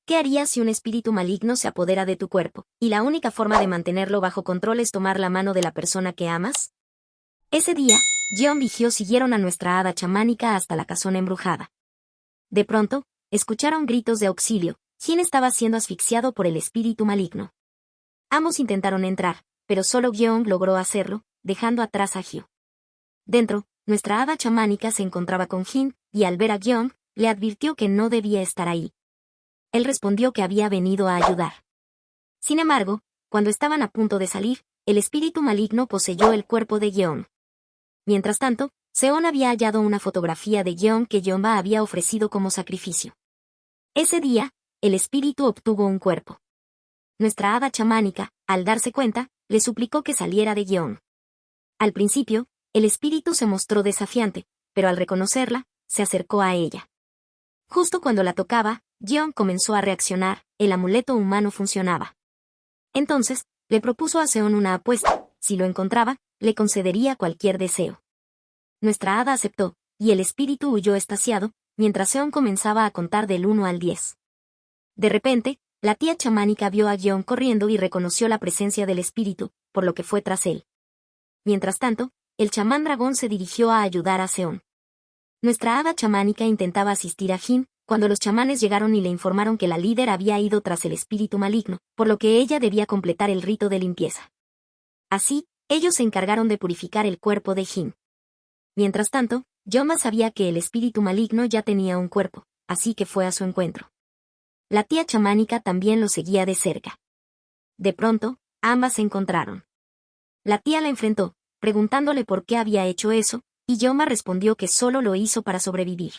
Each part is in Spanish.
¿Qué harías si un espíritu maligno se apodera de tu cuerpo, y la única forma de mantenerlo bajo control es tomar la mano de la persona que amas? Ese día, Jeon y Hyo siguieron a nuestra hada chamánica hasta la casona embrujada. De pronto, escucharon gritos de auxilio. Jin estaba siendo asfixiado por el espíritu maligno. Ambos intentaron entrar, pero solo Jeon logró hacerlo, dejando atrás a Hyo. Dentro, nuestra hada chamánica se encontraba con Jin, y al ver a Jeon, le advirtió que no debía estar ahí. Él respondió que había venido a ayudar. Sin embargo, cuando estaban a punto de salir, el espíritu maligno poseyó el cuerpo de Jeon. Mientras tanto, Seon había hallado una fotografía de Jeon que Jeonba había ofrecido como sacrificio. Ese día, el espíritu obtuvo un cuerpo. Nuestra hada chamánica, al darse cuenta, le suplicó que saliera de Jeon. Al principio, el espíritu se mostró desafiante, pero al reconocerla, se acercó a ella. Justo cuando la tocaba, Jeon comenzó a reaccionar, el amuleto humano funcionaba. Entonces, le propuso a Seon una apuesta: si lo encontraba, le concedería cualquier deseo. Nuestra hada aceptó, y el espíritu huyó extasiado, mientras Seon comenzaba a contar del 1 al 10. De repente, la tía chamánica vio a Jeon corriendo y reconoció la presencia del espíritu, por lo que fue tras él. Mientras tanto, el chamán dragón se dirigió a ayudar a Seon. Nuestra hada chamánica intentaba asistir a Jin, cuando los chamanes llegaron y le informaron que la líder había ido tras el espíritu maligno, por lo que ella debía completar el rito de limpieza. Así, ellos se encargaron de purificar el cuerpo de Jin. Mientras tanto, Jeonba sabía que el espíritu maligno ya tenía un cuerpo, así que fue a su encuentro. La tía chamánica también lo seguía de cerca. De pronto, ambas se encontraron. La tía la enfrentó, preguntándole por qué había hecho eso, y Jeonba respondió que solo lo hizo para sobrevivir.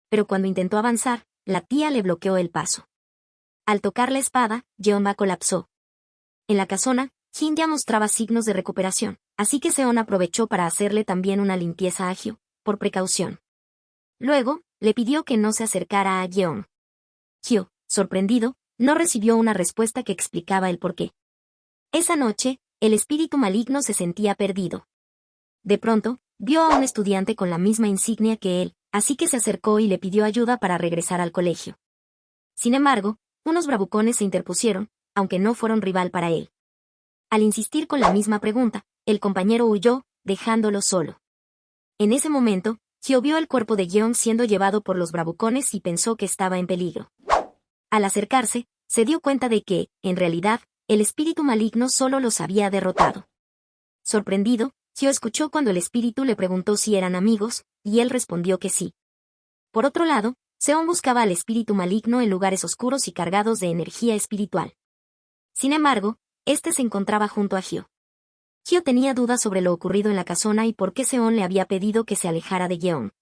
Pero cuando intentó avanzar, la tía le bloqueó el paso. Al tocar la espada, Jeonba colapsó. En la casona, Jin ya mostraba signos de recuperación, así que Seon aprovechó para hacerle también una limpieza a Hyo, por precaución. Luego, le pidió que no se acercara a Jeon. Hyo, sorprendido, no recibió una respuesta que explicaba el porqué. Esa noche, el espíritu maligno se sentía perdido. De pronto, vio a un estudiante con la misma insignia que él, así que se acercó y le pidió ayuda para regresar al colegio. Sin embargo, unos bravucones se interpusieron, aunque no fueron rival para él. Al insistir con la misma pregunta, el compañero huyó, dejándolo solo. En ese momento, Hyo vio el cuerpo de Jeon siendo llevado por los bravucones y pensó que estaba en peligro. Al acercarse, se dio cuenta de que, en realidad, el espíritu maligno solo los había derrotado. Sorprendido, Hyo escuchó cuando el espíritu le preguntó si eran amigos, y él respondió que sí. Por otro lado, Seon buscaba al espíritu maligno en lugares oscuros y cargados de energía espiritual. Sin embargo, este se encontraba junto a Hyo. Hyo tenía dudas sobre lo ocurrido en la casona y por qué Seon le había pedido que se alejara de Jeon.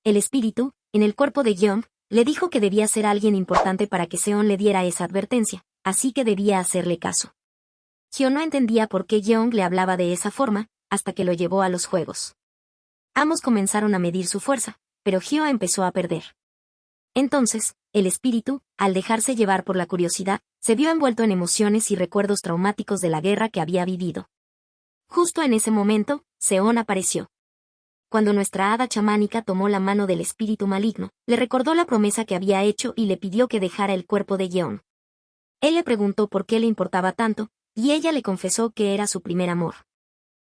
El espíritu, en el cuerpo de Jeon, le dijo que debía ser alguien importante para que Seon le diera esa advertencia, así que debía hacerle caso. Hyo no entendía por qué Jeon le hablaba de esa forma, hasta que lo llevó a los juegos. Ambos comenzaron a medir su fuerza, pero Hyo empezó a perder. Entonces, el espíritu, al dejarse llevar por la curiosidad, se vio envuelto en emociones y recuerdos traumáticos de la guerra que había vivido. Justo en ese momento, Seon apareció. Cuando nuestra hada chamánica tomó la mano del espíritu maligno, le recordó la promesa que había hecho y le pidió que dejara el cuerpo de Jeon. Él le preguntó por qué le importaba tanto, y ella le confesó que era su primer amor.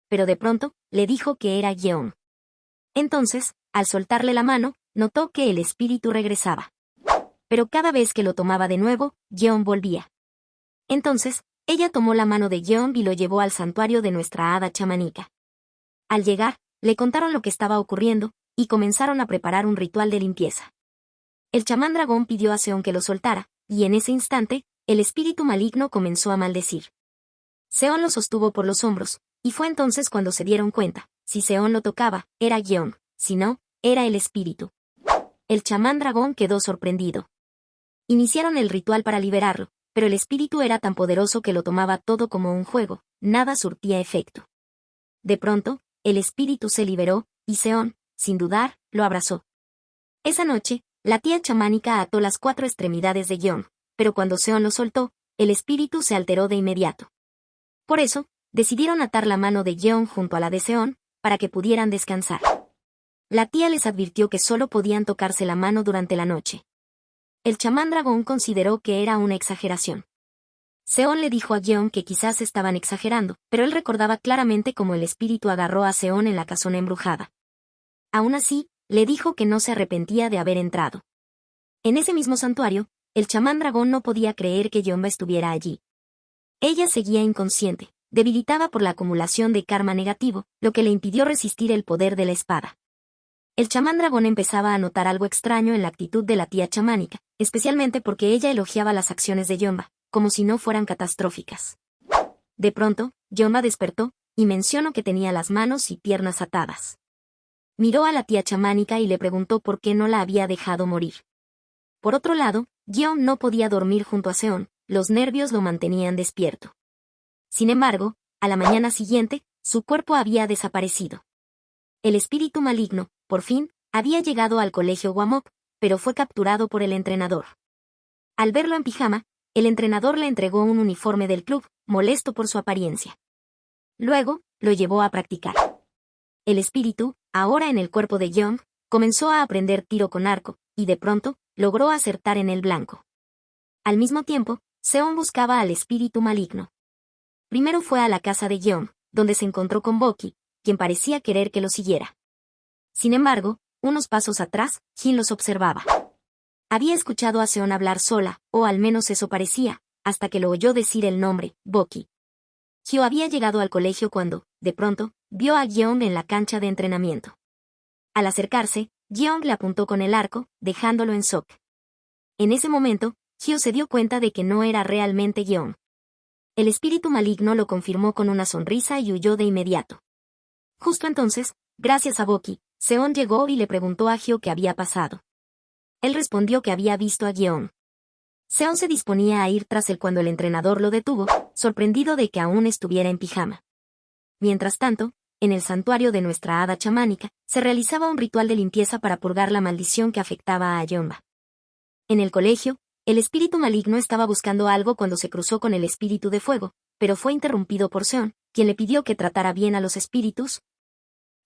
Pero de pronto, le dijo que era Jeon. Entonces, al soltarle la mano, notó que el espíritu regresaba. Pero cada vez que lo tomaba de nuevo, Jeon volvía. Entonces, ella tomó la mano de Jeon y lo llevó al santuario de nuestra hada chamánica. Al llegar, le contaron lo que estaba ocurriendo, y comenzaron a preparar un ritual de limpieza. El chamán dragón pidió a Seon que lo soltara, y en ese instante, el espíritu maligno comenzó a maldecir. Seon lo sostuvo por los hombros, y fue entonces cuando se dieron cuenta: si Seon lo tocaba, era Jeon, si no, era el espíritu. El chamán dragón quedó sorprendido. Iniciaron el ritual para liberarlo, pero el espíritu era tan poderoso que lo tomaba todo como un juego, nada surtía efecto. De pronto, el espíritu se liberó, y Seon, sin dudar, lo abrazó. Esa noche, la tía chamánica ató las 4 extremidades de Jeon, pero cuando Seon lo soltó, el espíritu se alteró de inmediato. Por eso, decidieron atar la mano de Jeon junto a la de Seon, para que pudieran descansar. La tía les advirtió que solo podían tocarse la mano durante la noche. el chamán dragón consideró que era una exageración. Seon le dijo a Gyeong que quizás estaban exagerando, pero él recordaba claramente cómo el espíritu agarró a Seon en la casona embrujada. Aún así, le dijo que no se arrepentía de haber entrado. En ese mismo santuario, el chamán dragón no podía creer que Yonba estuviera allí. Ella seguía inconsciente, debilitada por la acumulación de karma negativo, lo que le impidió resistir el poder de la espada. El chamán dragón empezaba a notar algo extraño en la actitud de la tía chamánica, especialmente porque ella elogiaba las acciones de Yonba, como si no fueran catastróficas. De pronto, Yonba despertó, y mencionó que tenía las manos y piernas atadas. Miró a la tía chamánica y le preguntó por qué no la había dejado morir. Por otro lado, Gyeong no podía dormir junto a Seon, los nervios lo mantenían despierto. Sin embargo, a la mañana siguiente, su cuerpo había desaparecido. El espíritu maligno, por fin, había llegado al colegio Wamop, pero fue capturado por el entrenador. Al verlo en pijama, el entrenador le entregó un uniforme del club, molesto por su apariencia. Luego, lo llevó a practicar. El espíritu, ahora en el cuerpo de Gyeong, comenzó a aprender tiro con arco, y de pronto, logró acertar en el blanco. Al mismo tiempo, Seon buscaba al espíritu maligno. Primero fue a la casa de Gyeong, donde se encontró con Boki, quien parecía querer que lo siguiera. Sin embargo, unos pasos atrás, Jin los observaba. Había escuchado a Seon hablar sola, o al menos eso parecía, hasta que lo oyó decir el nombre, Boki. Hyo había llegado al colegio cuando, de pronto, vio a Gyeong en la cancha de entrenamiento. Al acercarse, Gyeong le apuntó con el arco, dejándolo en shock. En ese momento, Hyo se dio cuenta de que no era realmente Gyeong. El espíritu maligno lo confirmó con una sonrisa y huyó de inmediato. Justo entonces, gracias a Boki, Seon llegó y le preguntó a Hyo qué había pasado. Él respondió que había visto a Gyeong. Seon se disponía a ir tras él cuando el entrenador lo detuvo, sorprendido de que aún estuviera en pijama. Mientras tanto, en el santuario de nuestra hada chamánica, se realizaba un ritual de limpieza para purgar la maldición que afectaba a Yonba. En el colegio, el espíritu maligno estaba buscando algo cuando se cruzó con el espíritu de fuego, pero fue interrumpido por Seon, quien le pidió que tratara bien a los espíritus,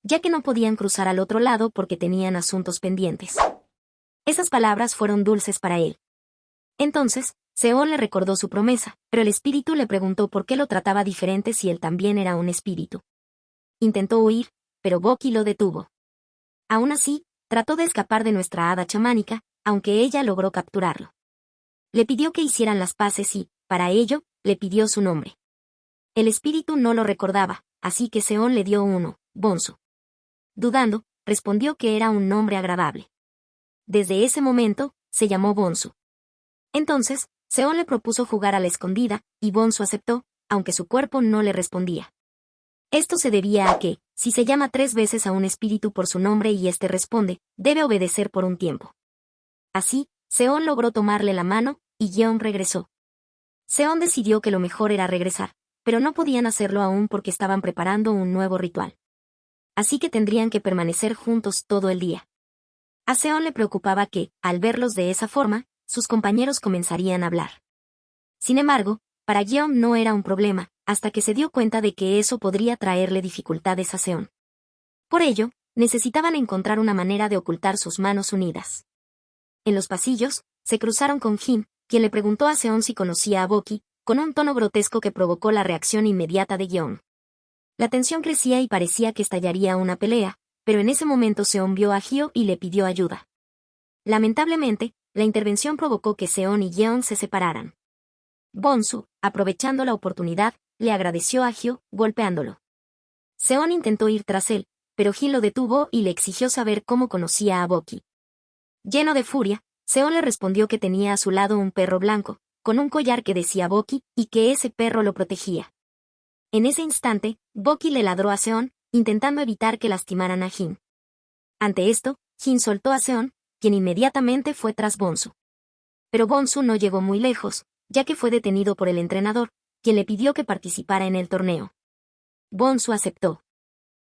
ya que no podían cruzar al otro lado porque tenían asuntos pendientes. Esas palabras fueron dulces para él. Entonces, Seon le recordó su promesa, pero el espíritu le preguntó por qué lo trataba diferente si él también era un espíritu. Intentó huir, pero Boki lo detuvo. Aún así, trató de escapar de nuestra hada chamánica, aunque ella logró capturarlo. Le pidió que hicieran las paces y, para ello, le pidió su nombre. El espíritu no lo recordaba, así que Seon le dio uno, Bonsu. Dudando, respondió que era un nombre agradable. Desde ese momento, se llamó Bonsu. Entonces, Seon le propuso jugar a la escondida, y Bonsu aceptó, aunque su cuerpo no le respondía. Esto se debía a que, si se llama 3 veces a un espíritu por su nombre y éste responde, debe obedecer por un tiempo. Así, Seon logró tomarle la mano, y Gyeong regresó. Seon decidió que lo mejor era regresar, pero no podían hacerlo aún porque estaban preparando un nuevo ritual. Así que tendrían que permanecer juntos todo el día. A Seon le preocupaba que, al verlos de esa forma, sus compañeros comenzarían a hablar. Sin embargo, para Gyeong no era un problema, hasta que se dio cuenta de que eso podría traerle dificultades a Seon. Por ello, necesitaban encontrar una manera de ocultar sus manos unidas. En los pasillos, se cruzaron con Jin, quien le preguntó a Seon si conocía a Boki, con un tono grotesco que provocó la reacción inmediata de Gyeong. La tensión crecía y parecía que estallaría una pelea, pero en ese momento Seon vio a Hyo y le pidió ayuda. Lamentablemente, la intervención provocó que Seon y Gyeong se separaran. Bonsu, aprovechando la oportunidad, le agradeció a Hyo, golpeándolo. Seon intentó ir tras él, pero Jin lo detuvo y le exigió saber cómo conocía a Boki. Lleno de furia, Seon le respondió que tenía a su lado un perro blanco, con un collar que decía Boki, y que ese perro lo protegía. En ese instante, Boki le ladró a Seon, intentando evitar que lastimaran a Jin. Ante esto, Jin soltó a Seon, quien inmediatamente fue tras Bonsu. Pero Bonsu no llegó muy lejos, ya que fue detenido por el entrenador, quien le pidió que participara en el torneo. Bonsu aceptó.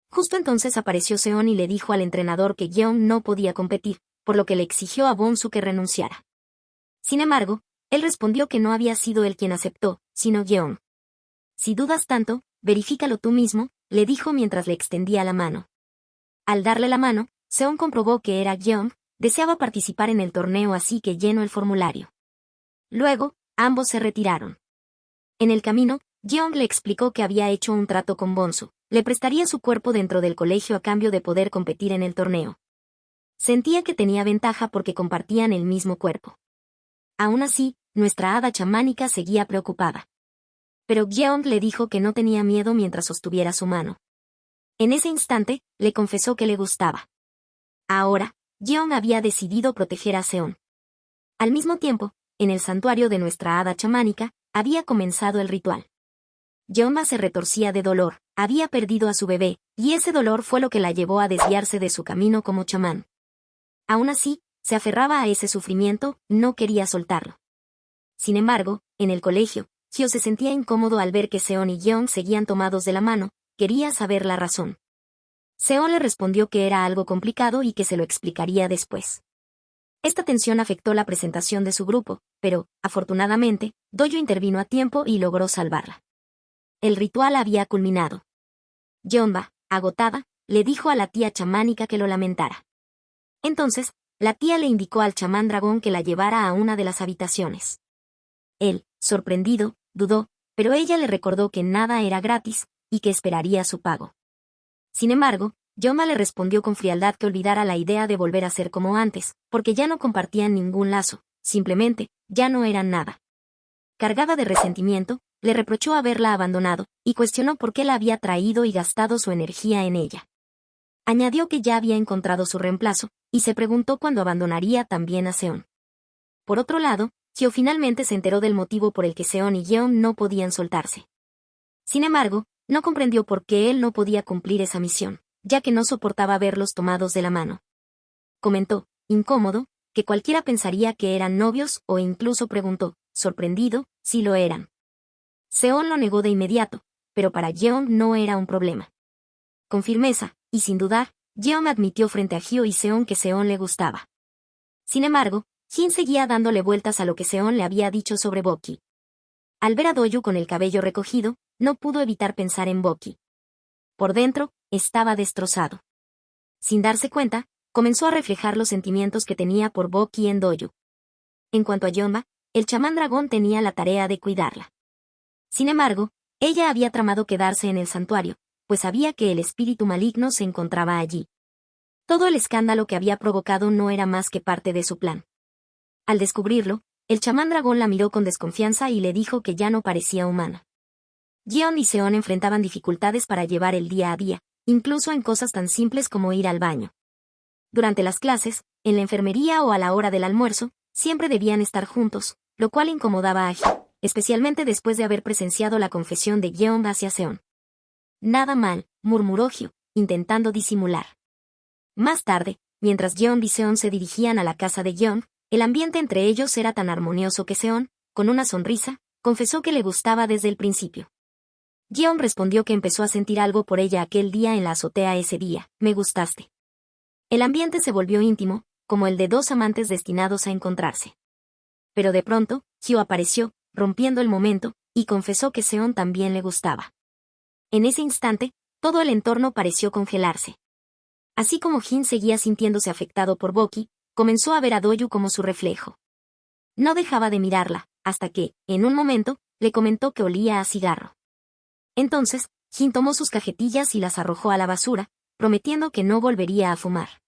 Justo entonces apareció Seon y le dijo al entrenador que Gyeong no podía competir, por lo que le exigió a Bonsu que renunciara. Sin embargo, él respondió que no había sido él quien aceptó, sino Gyeong. Si dudas tanto, verifícalo tú mismo, le dijo mientras le extendía la mano. Al darle la mano, Seon comprobó que era Gyeong, Deseaba participar en el torneo, así que llenó el formulario. Luego, ambos se retiraron. En el camino, Jeong le explicó que había hecho un trato con Bonsu. Le prestaría su cuerpo dentro del colegio a cambio de poder competir en el torneo. Sentía que tenía ventaja porque compartían el mismo cuerpo. Aún así, nuestra hada chamánica seguía preocupada. Pero Jeong le dijo que no tenía miedo mientras sostuviera su mano. En ese instante, le confesó que le gustaba. Ahora, Jeong había decidido proteger a Seon. Al mismo tiempo, en el santuario de nuestra hada chamánica, había comenzado el ritual. Yeonba se retorcía de dolor, había perdido a su bebé, y ese dolor fue lo que la llevó a desviarse de su camino como chamán. Aún así, se aferraba a ese sufrimiento, no quería soltarlo. Sin embargo, en el colegio, Hyo se sentía incómodo al ver que Seon y Jeong seguían tomados de la mano, quería saber la razón. Seon le respondió que era algo complicado y que se lo explicaría después. Esta tensión afectó la presentación de su grupo, pero, afortunadamente, Doyo intervino a tiempo y logró salvarla. El ritual había culminado. Yeonba, agotada, le dijo a la tía chamánica que lo lamentara. Entonces, la tía le indicó al chamán dragón que la llevara a una de las habitaciones. Él, sorprendido, dudó, pero ella le recordó que nada era gratis, y que esperaría su pago. Sin embargo, Yeonba le respondió con frialdad que olvidara la idea de volver a ser como antes, porque ya no compartían ningún lazo, simplemente, ya no eran nada. Cargada de resentimiento, le reprochó haberla abandonado, y cuestionó por qué la había traído y gastado su energía en ella. Añadió que ya había encontrado su reemplazo, y se preguntó cuándo abandonaría también a Seon. Por otro lado, Hyo finalmente se enteró del motivo por el que Seon y Yeon no podían soltarse. Sin embargo, no comprendió por qué él no podía cumplir esa misión, ya que no soportaba verlos tomados de la mano. Comentó, incómodo, que cualquiera pensaría que eran novios o incluso preguntó, sorprendido, si lo eran. Seon lo negó de inmediato, pero para Yeon no era un problema. Con firmeza, y sin dudar, Yeon admitió frente a Hyo y Seon que Seon le gustaba. Sin embargo, Jin seguía dándole vueltas a lo que Seon le había dicho sobre Boki. Al ver a Doyu con el cabello recogido, no pudo evitar pensar en Boki. Por dentro, estaba destrozado. Sin darse cuenta, comenzó a reflejar los sentimientos que tenía por Boki en Doyu. En cuanto a Yeonba, el chamán dragón tenía la tarea de cuidarla. Sin embargo, ella había tramado quedarse en el santuario, pues sabía que el espíritu maligno se encontraba allí. Todo el escándalo que había provocado no era más que parte de su plan. Al descubrirlo, el chamán dragón la miró con desconfianza y le dijo que ya no parecía humana. Yeon y Seon enfrentaban dificultades para llevar el día a día, incluso en cosas tan simples como ir al baño. Durante las clases, en la enfermería o a la hora del almuerzo, siempre debían estar juntos, lo cual incomodaba a Hyo, especialmente después de haber presenciado la confesión de Yeon hacia Seon. Nada mal, murmuró Hyo, intentando disimular. Más tarde, mientras Yeon y Seon se dirigían a la casa de Yeon, el ambiente entre ellos era tan armonioso que Seon, con una sonrisa, confesó que le gustaba desde el principio. Yeon respondió que empezó a sentir algo por ella aquel día en la azotea ese día, me gustaste. El ambiente se volvió íntimo, como el de dos amantes destinados a encontrarse. Pero de pronto, Hyo apareció, rompiendo el momento, y confesó que Seon también le gustaba. En ese instante, todo el entorno pareció congelarse. Así como Jin seguía sintiéndose afectado por Boki, comenzó a ver a Doyu como su reflejo. No dejaba de mirarla, hasta que, en un momento, le comentó que olía a cigarro. Entonces, Jin tomó sus cajetillas y las arrojó a la basura, prometiendo que no volvería a fumar.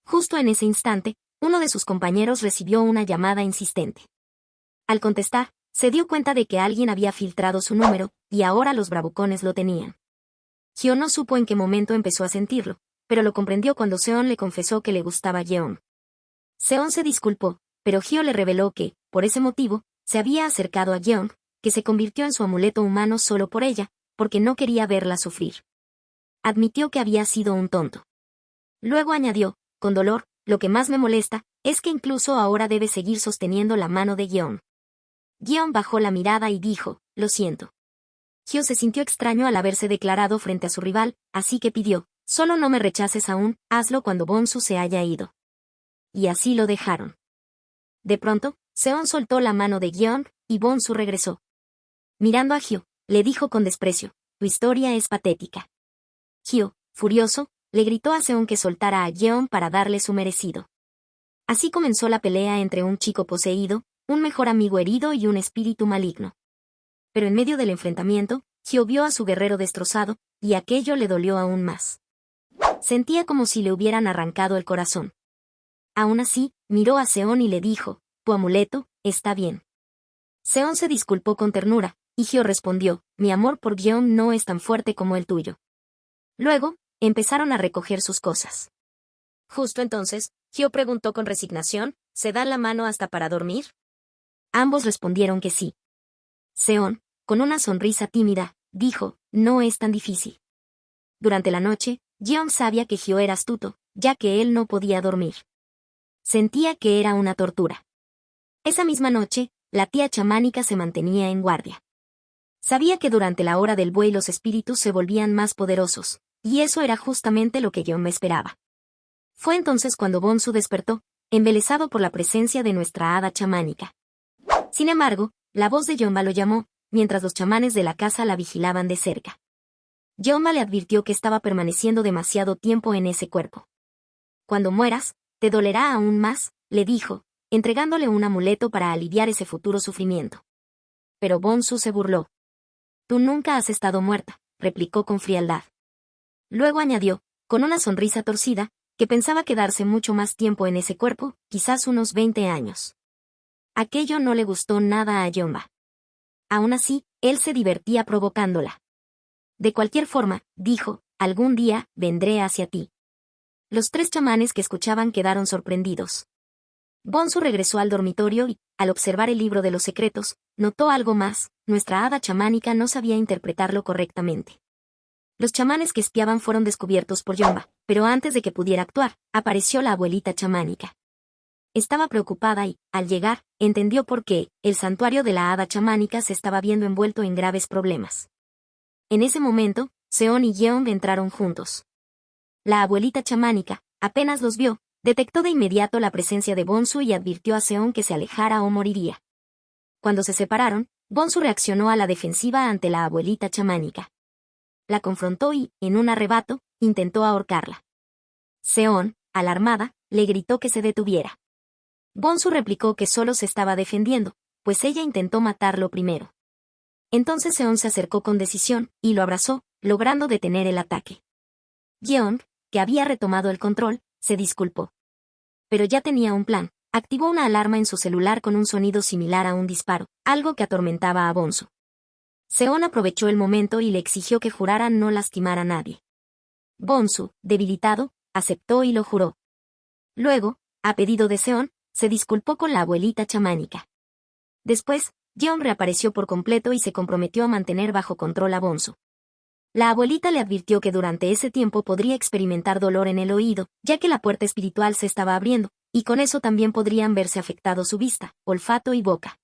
Justo en ese instante, uno de sus compañeros recibió una llamada insistente. Al contestar, se dio cuenta de que alguien había filtrado su número, y ahora los bravucones lo tenían. Hyo no supo en qué momento empezó a sentirlo, pero lo comprendió cuando Seon le confesó que le gustaba Yeon. Seon se disculpó, pero Hyo le reveló que, por ese motivo, se había acercado a Yeon, que se convirtió en su amuleto humano solo por ella, porque no quería verla sufrir. Admitió que había sido un tonto. Luego añadió, con dolor, lo que más me molesta, es que incluso ahora debe seguir sosteniendo la mano de Yeon. Yeon bajó la mirada y dijo, lo siento. Hyo se sintió extraño al haberse declarado frente a su rival, así que pidió, solo no me rechaces aún, hazlo cuando Bonsu se haya ido. Y así lo dejaron. De pronto, Seon soltó la mano de Yeon, y Bonsu regresó. Mirando a Hyo, le dijo con desprecio, tu historia es patética. Hyo, furioso, le gritó a Seon que soltara a Yeon para darle su merecido. Así comenzó la pelea entre un chico poseído, un mejor amigo herido y un espíritu maligno. Pero en medio del enfrentamiento, Hyo vio a su guerrero destrozado, y aquello le dolió aún más. Sentía como si le hubieran arrancado el corazón. Aún así, miró a Seon y le dijo, «Tu amuleto, está bien». Seon se disculpó con ternura, y Hyo respondió, «Mi amor por Gyeon no es tan fuerte como el tuyo». Luego, empezaron a recoger sus cosas. Justo entonces, Hyo preguntó con resignación, «¿Se dan la mano hasta para dormir?». Ambos respondieron que sí. Seon, con una sonrisa tímida, dijo, «No es tan difícil». Durante la noche, Gyeon sabía que Hyo era astuto, ya que él no podía dormir. Sentía que era una tortura. Esa misma noche, la tía chamánica se mantenía en guardia. Sabía que durante la hora del buey los espíritus se volvían más poderosos, y eso era justamente lo que Gyeon me esperaba. Fue entonces cuando Bonsu despertó, embelesado por la presencia de nuestra hada chamánica. Sin embargo, la voz de Yeonba lo llamó, mientras los chamanes de la casa la vigilaban de cerca. Yeonba le advirtió que estaba permaneciendo demasiado tiempo en ese cuerpo. «Cuando mueras, te dolerá aún más», le dijo, entregándole un amuleto para aliviar ese futuro sufrimiento. Pero Bonsu se burló. «Tú nunca has estado muerta», replicó con frialdad. Luego añadió, con una sonrisa torcida, que pensaba quedarse mucho más tiempo en ese cuerpo, quizás unos 20 años. Aquello no le gustó nada a Yeonba. Aún así, él se divertía provocándola. «De cualquier forma», dijo, «algún día, vendré hacia ti». Los tres chamanes que escuchaban quedaron sorprendidos. Bonsu regresó al dormitorio y, al observar el libro de los secretos, notó algo más: nuestra hada chamánica no sabía interpretarlo correctamente. Los chamanes que espiaban fueron descubiertos por Yeonba, pero antes de que pudiera actuar, apareció la abuelita chamánica. Estaba preocupada y, al llegar, entendió por qué el santuario de la hada chamánica se estaba viendo envuelto en graves problemas. En ese momento, Seon y Yeon entraron juntos. La abuelita chamánica, apenas los vio, detectó de inmediato la presencia de Bonsu y advirtió a Seon que se alejara o moriría. Cuando se separaron, Bonsu reaccionó a la defensiva ante la abuelita chamánica. La confrontó y, en un arrebato, intentó ahorcarla. Seon, alarmada, le gritó que se detuviera. Bonsu replicó que solo se estaba defendiendo, pues ella intentó matarlo primero. Entonces Seon se acercó con decisión, y lo abrazó, logrando detener el ataque. Yeon, que había retomado el control, se disculpó. Pero ya tenía un plan. Activó una alarma en su celular con un sonido similar a un disparo, algo que atormentaba a Bonsu. Seon aprovechó el momento y le exigió que jurara no lastimar a nadie. Bonsu, debilitado, aceptó y lo juró. Luego, a pedido de Seon, se disculpó con la abuelita chamánica. Después, Yeon reapareció por completo y se comprometió a mantener bajo control a Bonsu. La abuelita le advirtió que durante ese tiempo podría experimentar dolor en el oído, ya que la puerta espiritual se estaba abriendo, y con eso también podrían verse afectados su vista, olfato y boca.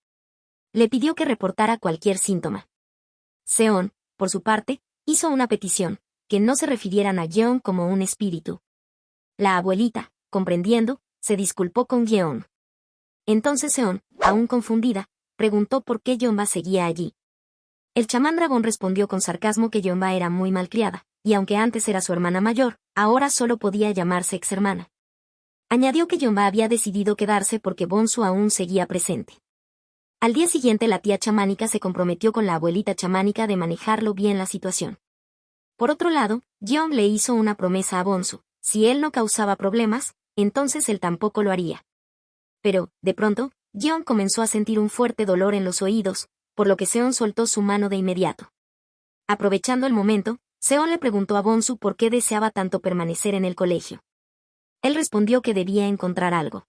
Le pidió que reportara cualquier síntoma. Seon, por su parte, hizo una petición, que no se refirieran a Yeon como un espíritu. La abuelita, comprendiendo, se disculpó con Yeon. Entonces Seon, aún confundida, preguntó por qué Yeonba seguía allí. El chamán dragón respondió con sarcasmo que Yeonba era muy malcriada, y aunque antes era su hermana mayor, ahora solo podía llamarse exhermana. Añadió que Yeonba había decidido quedarse porque Bonsu aún seguía presente. Al día siguiente la tía chamánica se comprometió con la abuelita chamánica de manejarlo bien la situación. Por otro lado, Yeon le hizo una promesa a Bonsu: si él no causaba problemas, entonces él tampoco lo haría. Pero, de pronto, Yeon comenzó a sentir un fuerte dolor en los oídos, por lo que Seon soltó su mano de inmediato. Aprovechando el momento, Seon le preguntó a Bonsu por qué deseaba tanto permanecer en el colegio. Él respondió que debía encontrar algo.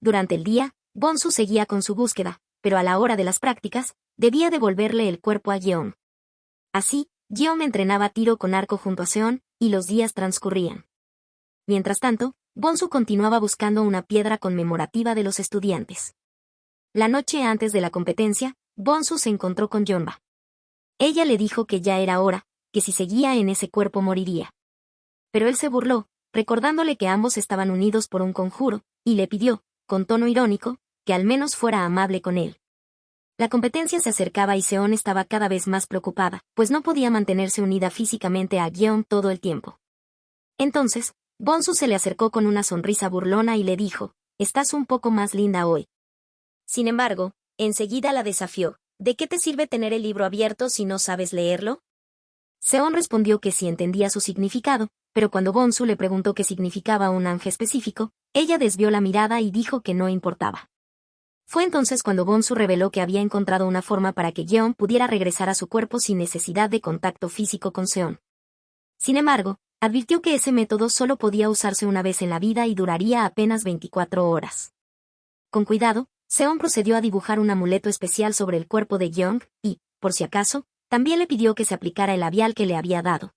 Durante el día, Bonsu seguía con su búsqueda, pero a la hora de las prácticas, debía devolverle el cuerpo a Yeon. Así, Yeon entrenaba tiro con arco junto a Seon, y los días transcurrían. Mientras tanto, Bonsu continuaba buscando una piedra conmemorativa de los estudiantes. La noche antes de la competencia, Bonsu se encontró con Yeonba. Ella le dijo que ya era hora, que si seguía en ese cuerpo moriría. Pero él se burló, recordándole que ambos estaban unidos por un conjuro, y le pidió, con tono irónico, que al menos fuera amable con él. La competencia se acercaba y Seon estaba cada vez más preocupada, pues no podía mantenerse unida físicamente a Yeon todo el tiempo. Entonces, Bonsu se le acercó con una sonrisa burlona y le dijo: estás un poco más linda hoy. Sin embargo, enseguida la desafió. ¿De qué te sirve tener el libro abierto si no sabes leerlo? Seon respondió que sí entendía su significado, pero cuando Bonsu le preguntó qué significaba un ángel específico, ella desvió la mirada y dijo que no importaba. Fue entonces cuando Bonsu reveló que había encontrado una forma para que Yeon pudiera regresar a su cuerpo sin necesidad de contacto físico con Seon. Sin embargo, advirtió que ese método solo podía usarse una vez en la vida y duraría apenas 24 horas. Con cuidado, Seon procedió a dibujar un amuleto especial sobre el cuerpo de Yeon y, por si acaso, también le pidió que se aplicara el labial que le había dado.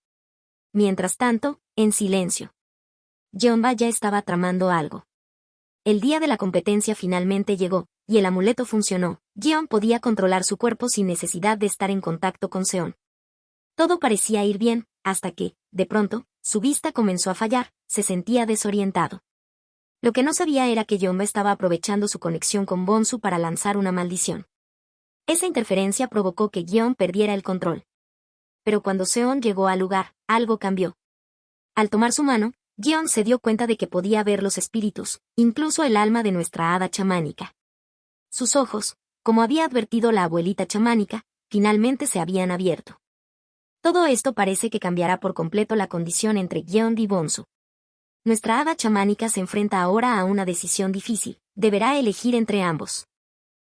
Mientras tanto, en silencio, Yeonba ya estaba tramando algo. El día de la competencia finalmente llegó, y el amuleto funcionó. Yeon podía controlar su cuerpo sin necesidad de estar en contacto con Seon. Todo parecía ir bien, hasta que, de pronto, su vista comenzó a fallar, se sentía desorientado. Lo que no sabía era que Yeonba estaba aprovechando su conexión con Bonsu para lanzar una maldición. Esa interferencia provocó que Yeon perdiera el control. Pero cuando Seon llegó al lugar, algo cambió. Al tomar su mano, Yeon se dio cuenta de que podía ver los espíritus, incluso el alma de nuestra hada chamánica. Sus ojos, como había advertido la abuelita chamánica, finalmente se habían abierto. Todo esto parece que cambiará por completo la condición entre Yeon y Bonsu. Nuestra hada chamánica se enfrenta ahora a una decisión difícil, deberá elegir entre ambos.